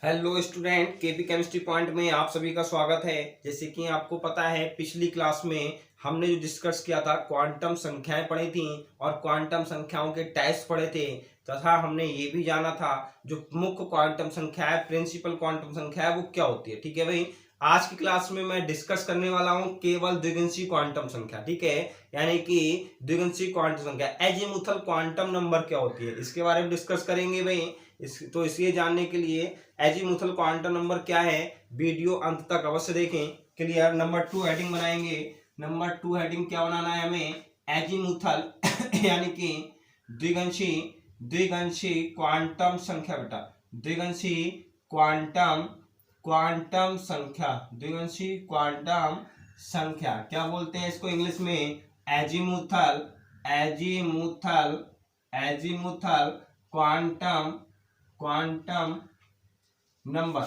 Hello student, KP chemistry point में आप सभी का स्वागत है। जैसे कि आपको पता है, पिछली क्लास में हमने जो डिस्कस किया था, क्वांटम संख्याएं पढ़ी थी और क्वांटम संख्याओं के टाइप्स पढ़े थे, तथा हमने ये भी जाना था जो मुख्य क्वांटम संख्या है, प्रिंसिपल क्वांटम संख्या है, वो क्या होती है। ठीक है भाई, आज की क्लास में मैं डिस्कस करने वाला हूं केवल द्विगिंशी क्वांटम संख्या। ठीक है, यानी कि द्विगिंशी क्वांटम संख्या, एजीमुथल क्वांटम नंबर क्या होती है, इसके बारे में डिस्कस करेंगे भाई। तो इसलिए जानने के लिए एजीमुथल क्वांटम नंबर क्या है, वीडियो अंत तक अवश्य देखें। क्लियर। नंबर 2 हेडिंग बनाएंगे। नंबर 2 हेडिंग क्या बनाना है हमें, एजीमुथल यानी कि द्विगंशी द्विगंशी क्वांटम संख्या। बेटा, द्विगंशी क्वांटम क्वांटम संख्या, द्विगंशी क्वांटम संख्या क्या बोलते हैं इसको इंग्लिश में, azimuthal azimuthal azimuthal quantum quantum number,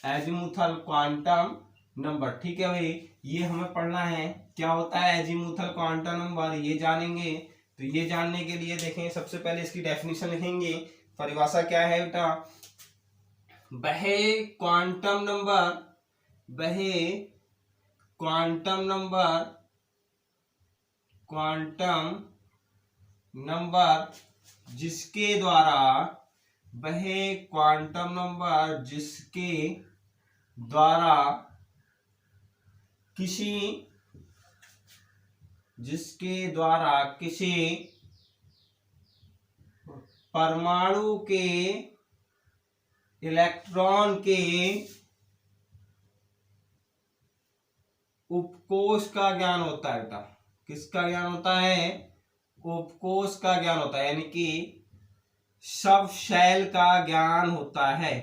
azimuthal quantum number. ठीक है भाई, ये हमें पढ़ना है। क्या होता है एजीमुथल क्वांटम नंबर, ये जानेंगे। तो ये जानने के लिए देखें, सबसे पहले इसकी डेफिनेशन लिखेंगे। परिभाषा क्या है बेटा, वह क्वांटम नंबर, वह क्वांटम नंबर, क्वांटम नंबर जिसके द्वारा, वह क्वांटम नंबर जिसके द्वारा किसी परमाणु के इलेक्ट्रॉन के उपकोष का ज्ञान होता है। बेटा, किसका ज्ञान होता है, उपकोष का ज्ञान होता है, यानी कि सब शैल का ज्ञान होता है।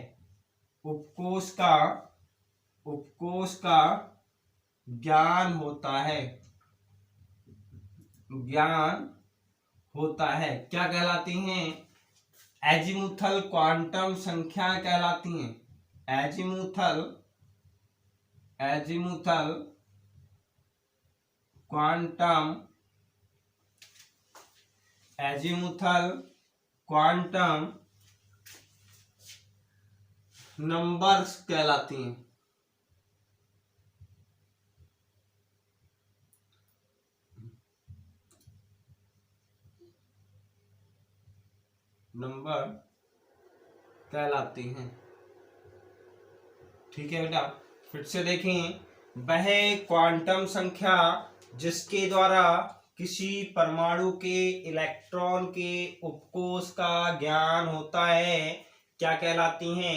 उपकोष का ज्ञान होता है, ज्ञान होता है। क्या कहलाती हैं, एजीमुथल क्वांटम संख्या कहलाती हैं। एजीमुथल क्वांटम क्वांटम नंबर्स कहलाती हैं। नंबर कहलाती हैं। ठीक है बेटा, फिर से देखें, वह क्वांटम संख्या जिसके द्वारा किसी परमाणु के इलेक्ट्रॉन के उपकोष का ज्ञान होता है, क्या कहलाती हैं,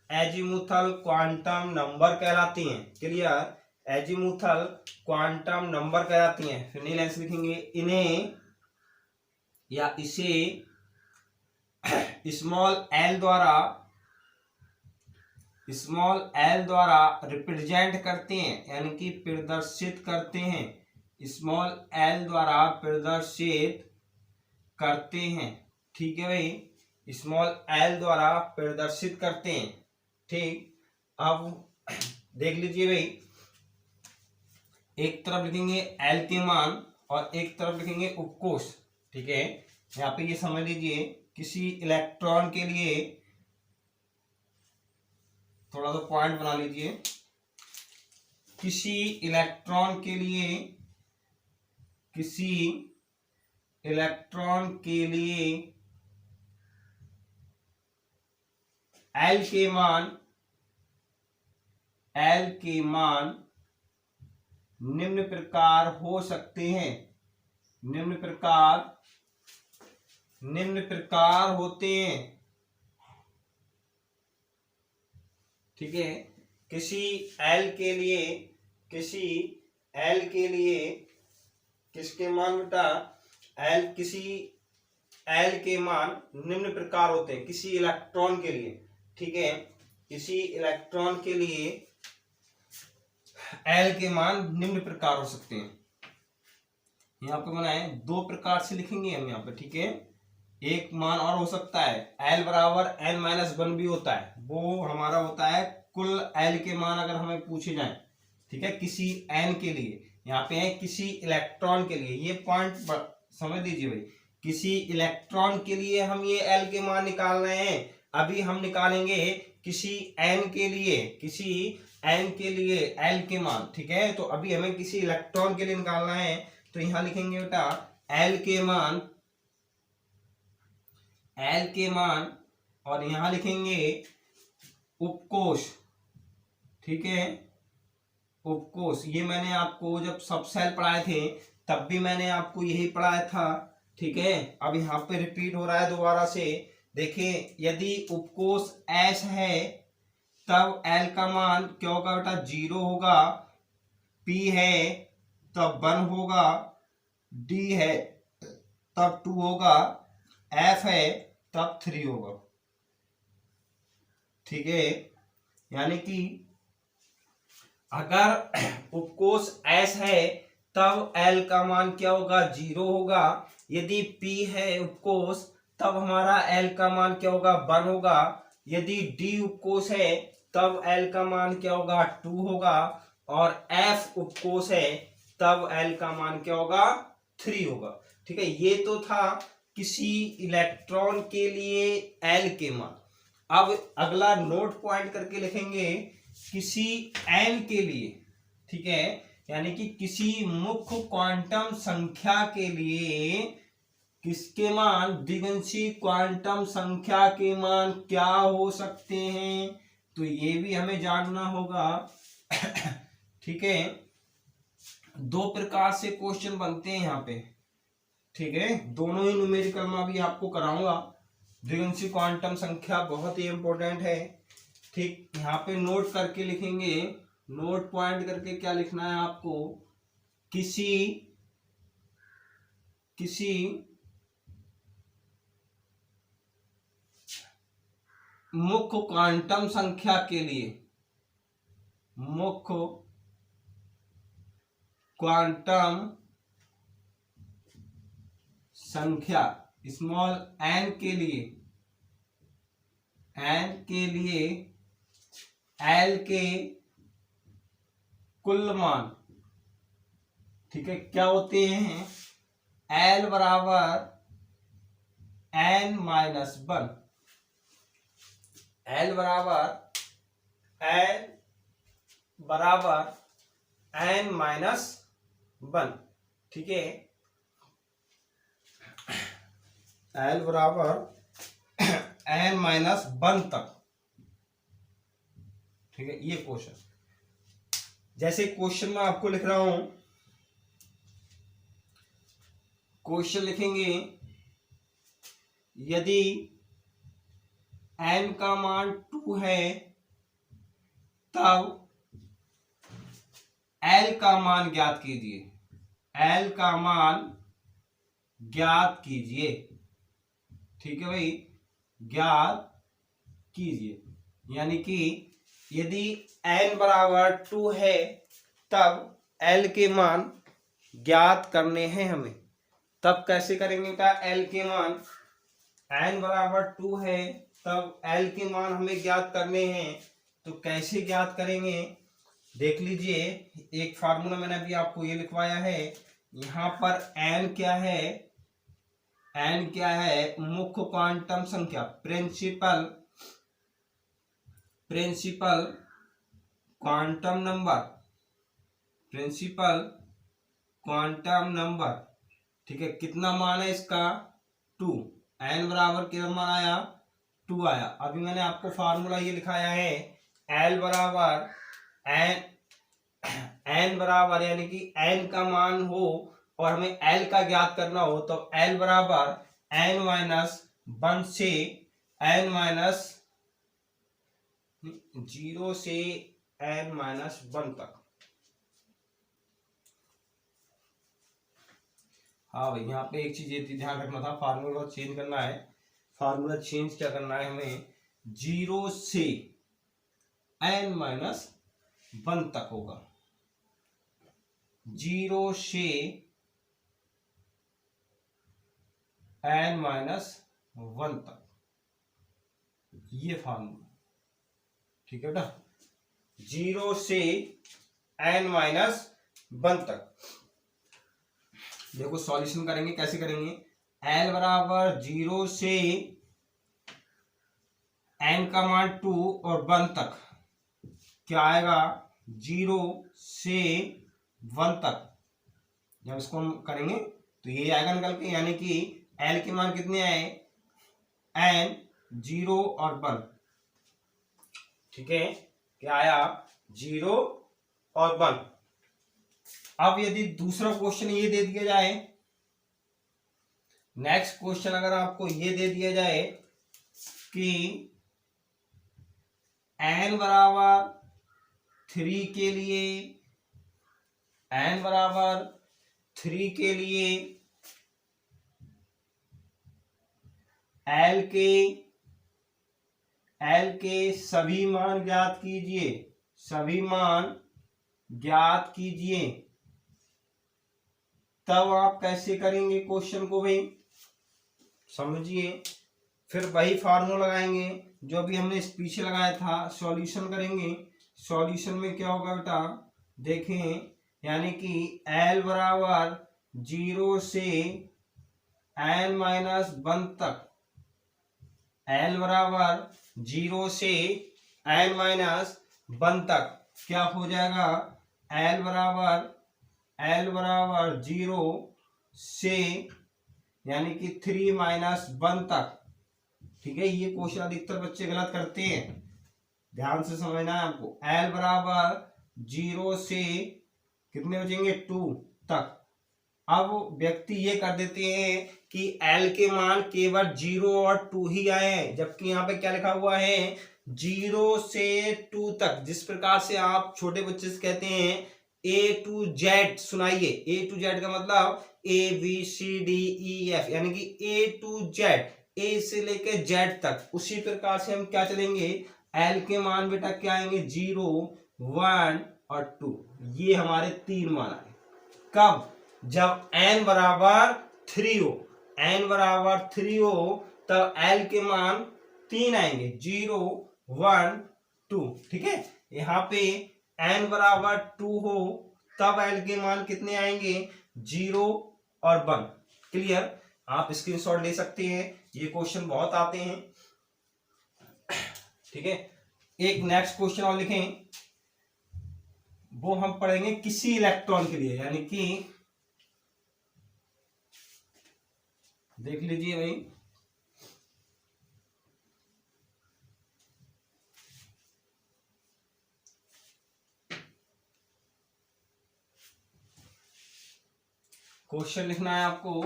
एजीमुथल क्वांटम नंबर कहलाती हैं। क्लियर, एजीमुथल क्वांटम नंबर कहलाती हैं। फिर नील लाइन लिखेंगे, इन्हें या इसे स्मॉल एल द्वारा रिप्रेजेंट करते हैं, यानी कि प्रदर्शित करते हैं। स्मॉल एल द्वारा प्रदर्शित करते हैं। ठीक है भाई, स्मॉल एल द्वारा प्रदर्शित करते हैं। ठीक, अब देख लीजिए भाई, एक तरफ लिखेंगे एल के मान और एक तरफ लिखेंगे उपकोष। ठीक है, यहाँ पे ये समझ लीजिए, किसी इलेक्ट्रॉन के लिए थोड़ा सा पॉइंट बना लीजिए, किसी इलेक्ट्रॉन के लिए एल के मान निम्न प्रकार हो सकते हैं। निम्न प्रकार होते हैं। ठीक है, किसी एल के लिए किसके मान बेटा, किसी एल के मान निम्न प्रकार होते हैं, किसी इलेक्ट्रॉन के लिए। ठीक है, किसी इलेक्ट्रॉन के लिए एल के मान निम्न प्रकार हो सकते हैं। यहाँ पे बनाए, दो प्रकार से लिखेंगे हम यहाँ पे। ठीक है, एक मान और हो सकता है, एल बराबर n-1 भी होता है, वो हमारा होता है कुल एल के मान अगर हमें पूछे जाए। ठीक है, किसी एन के लिए, यहाँ पे है किसी इलेक्ट्रॉन के लिए। ये पॉइंट समझ लीजिए भाई, किसी इलेक्ट्रॉन के लिए हम ये एल के मान निकाल रहे हैं। अभी हम निकालेंगे किसी n के लिए l के मान, ठीक है। तो अभी हमें किसी इलेक्ट्रॉन के लिए निकालना है, तो यहां लिखेंगे बेटा l के मान और यहां लिखेंगे उपकोष, ठीक है, उपकोष। ये मैंने आपको जब सब सेल पढ़ाए थे तब भी मैंने आपको यही पढ़ाया था, ठीक है। अब यहाँ पे रिपीट हो रहा है दोबारा से। देखिए यदि उपकोष S है तब L का मान क्या होगा बेटा, 0 होगा। P है तब 1 होगा, D है तब 2 होगा, F है तब 3 होगा, ठीक है। यानी कि अगर उपकोष S है तब L का मान क्या होगा, 0 होगा। यदि P है उपकोष तब हमारा L का मान क्या होगा, 1 होगा। यदि D उपकोष है तब L का मान क्या होगा, 2 होगा। और F उपकोष है तब L का मान क्या होगा, 3 होगा, ठीक है। ये तो था किसी इलेक्ट्रॉन के लिए L के मान। अब अगला नोट पॉइंट करके लिखेंगे किसी n के लिए, ठीक है, यानी कि किसी मुख्य क्वांटम संख्या के लिए किसके मान, द्विगंशी क्वांटम संख्या के मान क्या हो सकते हैं, तो ये भी हमें जानना होगा। ठीक है, दो प्रकार से क्वेश्चन बनते हैं यहाँ पे, ठीक है, दोनों ही न्यूमेरिकल में भी आपको कराऊंगा। द्विगंशी क्वांटम संख्या बहुत ही इंपॉर्टेंट है, ठीक। यहाँ पे नोट करके लिखेंगे, नोट पॉइंट करके क्या लिखना है आपको, किसी मुख्य क्वांटम संख्या के लिए, मुख्य क्वांटम संख्या स्मॉल n के लिए L के कुल मान, ठीक है, क्या होते हैं, L बराबर n माइनस 1, L बराबर n माइनस 1, ठीक है, L बराबर n माइनस 1 तक, ठीक है। ये क्वेश्चन, जैसे क्वेश्चन में आपको लिख रहा हूं, क्वेश्चन लिखेंगे यदि n का मान 2 है तब L का मान ज्ञात कीजिए, L का मान ज्ञात कीजिए, ठीक है भाई, ज्ञात कीजिए। यानी कि यदि n बराबर 2 है तब L के मान ज्ञात करने हैं हमें। तब कैसे करेंगे बेटा, L के मान, n बराबर 2 है तब L के मान हमें ज्ञात करने हैं, तो कैसे ज्ञात करेंगे, देख लीजिए। एक फार्मूला मैंने अभी आपको ये लिखवाया है, यहाँ पर n क्या है, n क्या है, मुख्य क्वांटम संख्या, प्रिंसिपल क्वांटम नंबर, ठीक है। कितना मान है इसका, 2, n बराबर कितना मान आया, 2 आया। अभी मैंने आपको फार्मूला ये लिखाया है, L बराबर n बराबर, यानी कि n का मान हो और हमें L का ज्ञात करना हो, तो L बराबर n माइनस 1 से n माइनस 0 से n माइनस 1 तक। हाँ भाई, यहाँ पे एक चीज ये ध्यान रखना था, फार्मूला चेंज करना है। फार्मूला चेंज क्या करना है हमें, 0 से n माइनस 1 तक होगा, 0 से n माइनस 1 तक, ये फार्मूला, ठीक है बेटा, 0 से n माइनस 1 तक। देखो सॉल्यूशन करेंगे, कैसे करेंगे, L बराबर 0 से n का मान 2 और 1 तक क्या आएगा, 0 से 1 तक जब इसको हम करेंगे तो ये आएगा निकल के, यानी कि l के मान कितने आए, n 0 और 1, ठीक है, क्या आया 0 और 1। अब यदि दूसरा क्वेश्चन ये दे दिया जाए, नेक्स्ट क्वेश्चन अगर आपको ये दे दिया जाए कि n बराबर 3 के लिए, n बराबर 3 के लिए l के सभी मान ज्ञात कीजिए, सभी मान ज्ञात कीजिए, तब आप कैसे करेंगे क्वेश्चन को भाई समझिए। फिर वही फार्मूला लगाएंगे जो भी हमने इस पीछे लगाया था, सॉल्यूशन करेंगे। सॉल्यूशन में क्या होगा बेटा, देखें, यानी कि l बराबर 0 से n-1 तक, l बराबर 0 से n-1 तक क्या हो जाएगा, l बराबर 0 से यानी कि 3-1 तक, ठीक है। ये क्वेश्चन अधिकतर बच्चे गलत करते हैं, ध्यान से समझना है आपको। l बराबर 0 से कितने बचेंगे, 2 तक। अब व्यक्ति ये कर देते हैं कि l के मान केवल 0 और 2 ही आए हैं, जबकि यहाँ पे क्या लिखा हुआ है 0 से 2 तक। जिस प्रकार से आप छोटे बच्चे से कहते हैं A to Z, सुनाइए, A to Z का मतलब ABCDEF, यानी कि A to Z, A से लेके Z तक। उसी प्रकार से हम क्या चलेंगे, L के मान बेटा क्या आएंगे, 0, 1 और 2, ये हमारे 3 मान आए। कब, जब n बराबर 3 हो, n बराबर 3 हो तब L के मान 3 आएंगे, 0, 1, 2, ठीक है। यहाँ पे n बराबर 2 हो तब l के मान कितने आएंगे, 0 और 1। क्लियर, आप स्क्रीनशॉट ले सकते हैं, ये क्वेश्चन बहुत आते हैं, ठीक है। एक नेक्स्ट क्वेश्चन और लिखें, वो हम पढ़ेंगे किसी इलेक्ट्रॉन के लिए, यानी कि देख लीजिए भाई, क्वेश्चन लिखना है आपको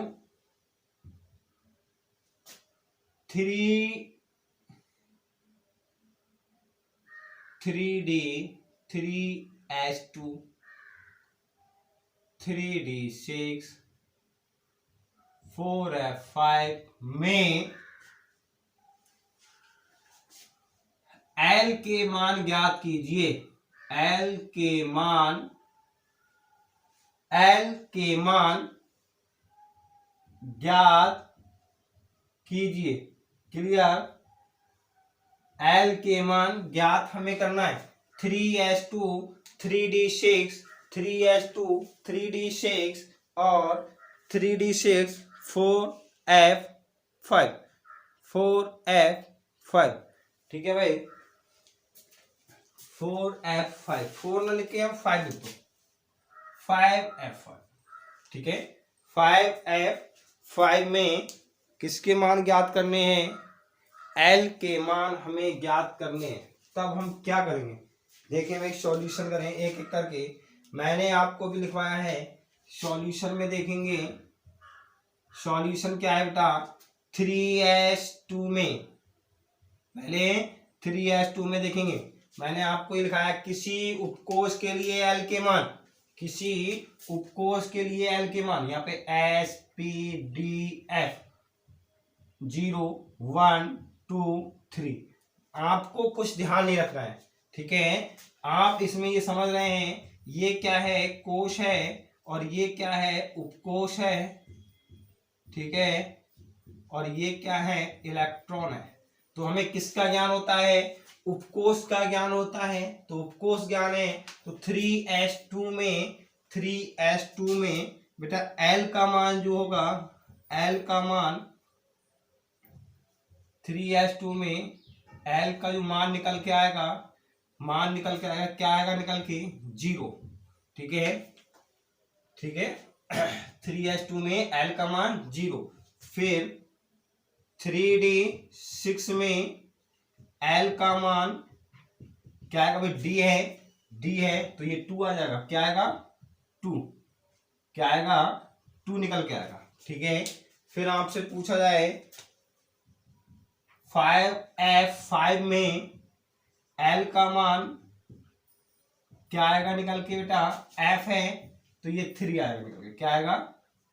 3D 3H2 3D6 4F5 में L के मान ज्ञात कीजिए। L के मान ज्ञात कीजिए। क्लियर, L के मान ज्ञात हमें करना है। 3s2 3d6 3s2 3d6 और 3d6 4f5 4f5, ठीक है भाई, 4f5, 4 ना लिख के हम 5 लिख दो, 5f5, ठीक है। 5f5 में किसके मान ज्ञात करने हैं, L के मान हमें ज्ञात करने हैं। तब हम क्या करेंगे, देखिए भाई, सॉल्यूशन करें एक एक करके, मैंने आपको भी लिखवाया है। सॉल्यूशन में देखेंगे, सॉल्यूशन क्या है बेटा, 3s2 में, पहले 3s2 में देखेंगे, मैंने आपको ये लिखा है किसी उपकोष के लिए L के मान, किसी उपकोष के लिए L के मान, यहाँ पे SPDF 0, 1, 2, 3। आपको कुछ ध्यान नहीं रखना है, ठीक है। आप इसमें ये समझ रहे हैं ये क्या है, कोश है, और ये क्या है, उपकोष है, ठीक है, और ये क्या है, इलेक्ट्रॉन है। तो हमें किसका ज्ञान होता है, उपकोष का ज्ञान होता है। तो उपकोष ज्ञान है, तो 3s2 में बेटा L का मान जो होगा, L का मान 3s2 में एल का जो मान निकल के आएगा, क्या आएगा निकल के 0। ठीक है, ठीक है। 3s2 में एल का मान 0। फिर 3d6 में एल का मान क्या आएगा भाई, डी है तो ये 2 आ जाएगा। क्या आएगा 2, क्या आएगा 2 निकल के आएगा। ठीक है। फिर आपसे पूछा जाए 5f5 में एल का मान क्या आएगा निकल के बेटा, f है तो ये 3 आएगा निकल के। क्या आएगा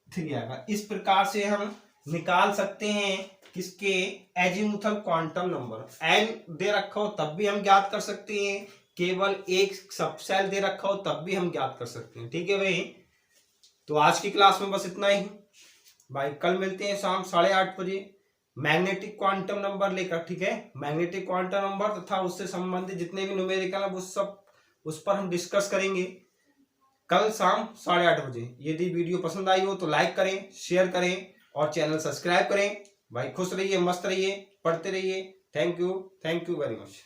3 आएगा। इस प्रकार से हम निकाल सकते हैं किसके, एजीमुथल क्वांटम नंबर। एन दे रखा हो तब भी हम ज्ञात कर सकते हैं, केवल एक सबसेल दे रखा हो तब भी हम ज्ञात कर सकते हैं। ठीक है भाई, तो आज की क्लास में बस इतना ही भाई। कल मिलते हैं शाम 8:30 बजे मैग्नेटिक क्वांटम नंबर लेकर। ठीक है, मैग्नेटिक क्वांटम नंबर तथा उससे संबंधित जितने भी न्यूमेरिकल है वो सब उस पर हम डिस्कस करेंगे कल शाम 8:30 बजे। यदि वीडियो पसंद आई हो तो लाइक करें, शेयर करें और चैनल सब्सक्राइब करें। भाई खुश रहिए, मस्त रहिए, पढ़ते रहिए। Thank you very much.